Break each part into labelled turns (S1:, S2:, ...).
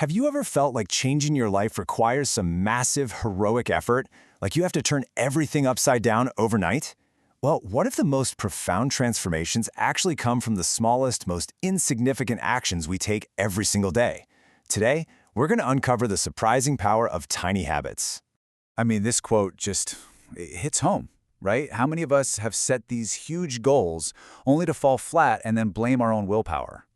S1: Have you ever felt like changing your life requires some massive, heroic effort? Like you have to turn everything upside down overnight? Well, what if the most profound transformations actually come from the smallest, most insignificant actions we take every single day? Today, we're going to uncover the surprising power of tiny habits.
S2: I mean, this quote just it hits home, right? How many of us have set these huge goals only to fall flat and then blame our own willpower?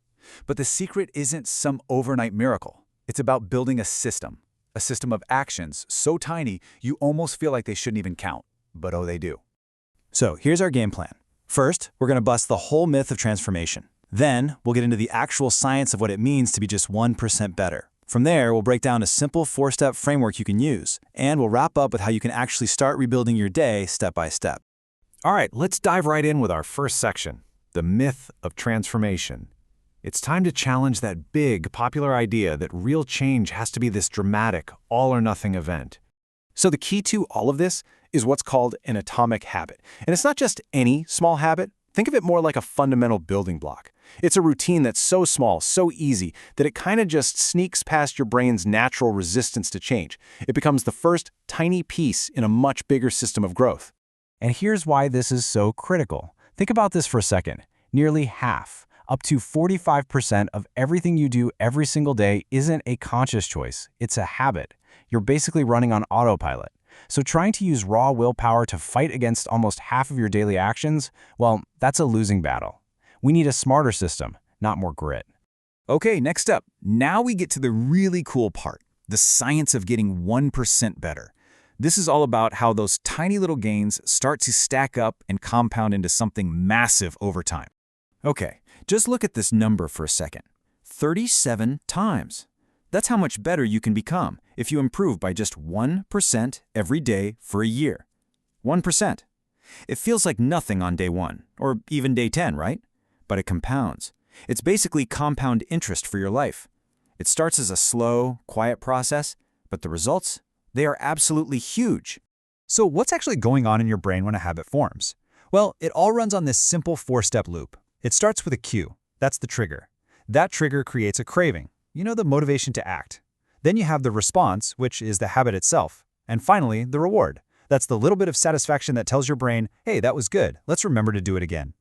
S2: But the secret isn't some overnight miracle. It's about building a system of actions so tiny you almost feel like they shouldn't even count. But oh, they do.
S1: So here's our game plan. First, we're going to bust the whole myth of transformation. Then, we'll get into the actual science of what it means to be just 1% better. From there, we'll break down a simple 4-step framework you can use, and we'll wrap up with how you can actually start rebuilding your day step by step.
S3: All right, let's dive right in with our first section, the myth of transformation. It's time to challenge that big, popular idea that real change has to be this dramatic, all-or-nothing event.
S1: So the key to all of this is what's called an atomic habit. And it's not just any small habit. Think of it more like a fundamental building block. It's a routine that's so small, so easy, that it kind of just sneaks past your brain's natural resistance to change. It becomes the first tiny piece in a much bigger system of growth.
S4: And here's why this is so critical. Think about this for a second. Nearly half, up to 45% of everything you do every single day isn't a conscious choice. It's a habit. You're basically running on autopilot. So trying to use raw willpower to fight against almost half of your daily actions, well, that's a losing battle. We need a smarter system, not more grit.
S2: Okay, next up. Now we get to the really cool part, the science of getting 1% better. This is all about how those tiny little gains start to stack up and compound into something massive over time. Okay, just look at this number for a second. 37 times. That's how much better you can become if you improve by just 1% every day for a year. 1%. It feels like nothing on day 1, or even day 10, right? But it compounds. It's basically compound interest for your life. It starts as a slow, quiet process, but the results, they are absolutely huge.
S4: So what's actually going on in your brain when a habit forms? Well, it all runs on this simple 4-step loop. It starts with a cue. That's the trigger. That trigger creates a craving. You know, the motivation to act. Then you have the response, which is the habit itself. And finally, the reward. That's the little bit of satisfaction that tells your brain, hey, that was good. Let's remember to do it again.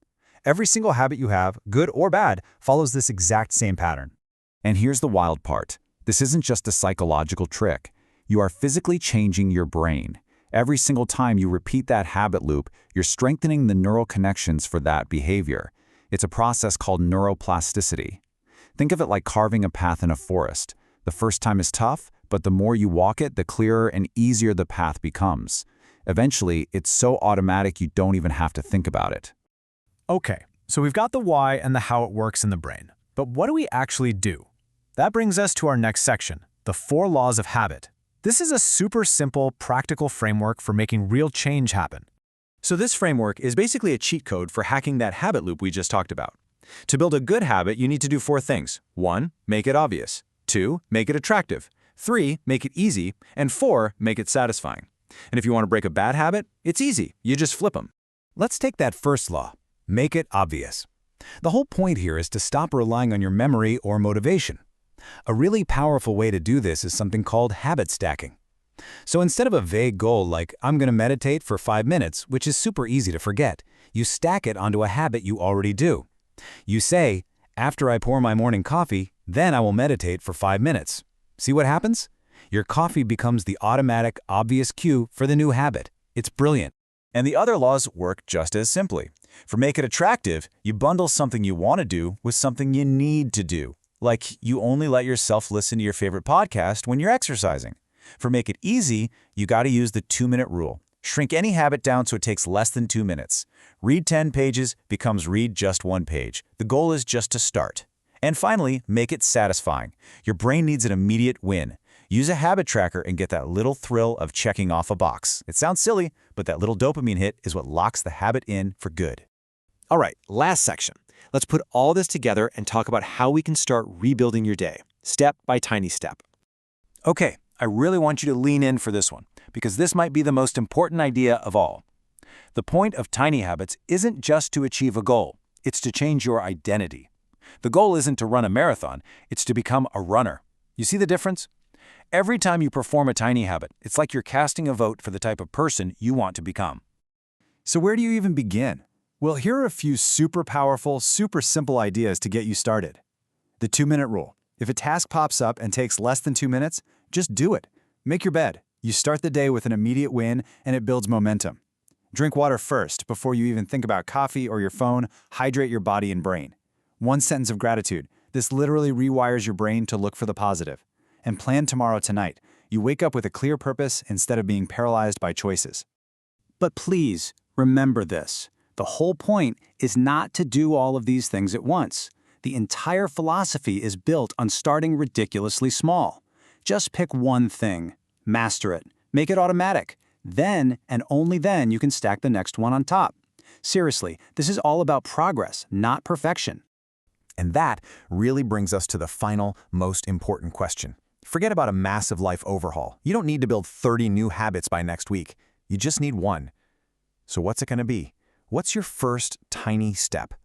S4: Every single habit you have, good or bad, follows this exact same pattern.
S2: And here's the wild part. This isn't just a psychological trick. You are physically changing your brain. Every single time you repeat that habit loop, you're strengthening the neural connections for that behavior. It's a process called neuroplasticity. Think of it like carving a path in a forest. The first time is tough, but the more you walk it, the clearer and easier the path becomes. Eventually, it's so automatic you don't even have to think about it.
S1: Okay, so we've got the why and the how it works in the brain. But what do we actually do? That brings us to our next section, the 4 laws of habit. This is a super simple, practical framework for making real change happen. So this framework is basically a cheat code for hacking that habit loop we just talked about. To build a good habit, you need to do 4 things. 1, make it obvious. 2, make it attractive. 3, make it easy. And 4, make it satisfying. And if you want to break a bad habit, it's easy. You just flip them. Let's take that first law. Make it obvious. The whole point here is to stop relying on your memory or motivation. A really powerful way to do this is something called habit stacking. So instead of a vague goal like, I'm going to meditate for 5 minutes, which is super easy to forget, you stack it onto a habit you already do. You say, after I pour my morning coffee, then I will meditate for 5 minutes. See what happens? Your coffee becomes the automatic, obvious cue for the new habit. It's brilliant. And the other laws work just as simply. For make it attractive, you bundle something you want to do with something you need to do. Like you only let yourself listen to your favorite podcast when you're exercising. For make it easy, you got to use the 2-minute rule. Shrink any habit down so it takes less than 2 minutes. Read 10 pages becomes read just 1 page. The goal is just to start. And finally, make it satisfying. Your brain needs an immediate win. Use a habit tracker and get that little thrill of checking off a box. It sounds silly, but that little dopamine hit is what locks the habit in for good. All right, last section. Let's put all this together and talk about how we can start rebuilding your day, step by tiny step. Okay, I really want you to lean in for this one, because this might be the most important idea of all. The point of tiny habits isn't just to achieve a goal, it's to change your identity. The goal isn't to run a marathon, it's to become a runner.
S2: You see the difference? Every time you perform a tiny habit, it's like you're casting a vote for the type of person you want to become.
S4: So where do you even begin? Well, here are a few super powerful, super simple ideas to get you started. The 2-minute rule. If a task pops up and takes less than 2 minutes, just do it. Make your bed. You start the day with an immediate win, and it builds momentum. Drink water first before you even think about coffee or your phone. Hydrate your body and brain. 1 sentence of gratitude. This literally rewires your brain to look for the positive. And plan tomorrow tonight. You wake up with a clear purpose instead of being paralyzed by choices.
S5: But please, remember this. The whole point is not to do all of these things at once. The entire philosophy is built on starting ridiculously small. Just pick one thing, master it, make it automatic. Then, and only then, you can stack the next one on top. Seriously, this is all about progress, not perfection.
S3: And that really brings us to the final, most important question. Forget about a massive life overhaul. You don't need to build 30 new habits by next week. You just need one. So what's it going to be? What's your first tiny step?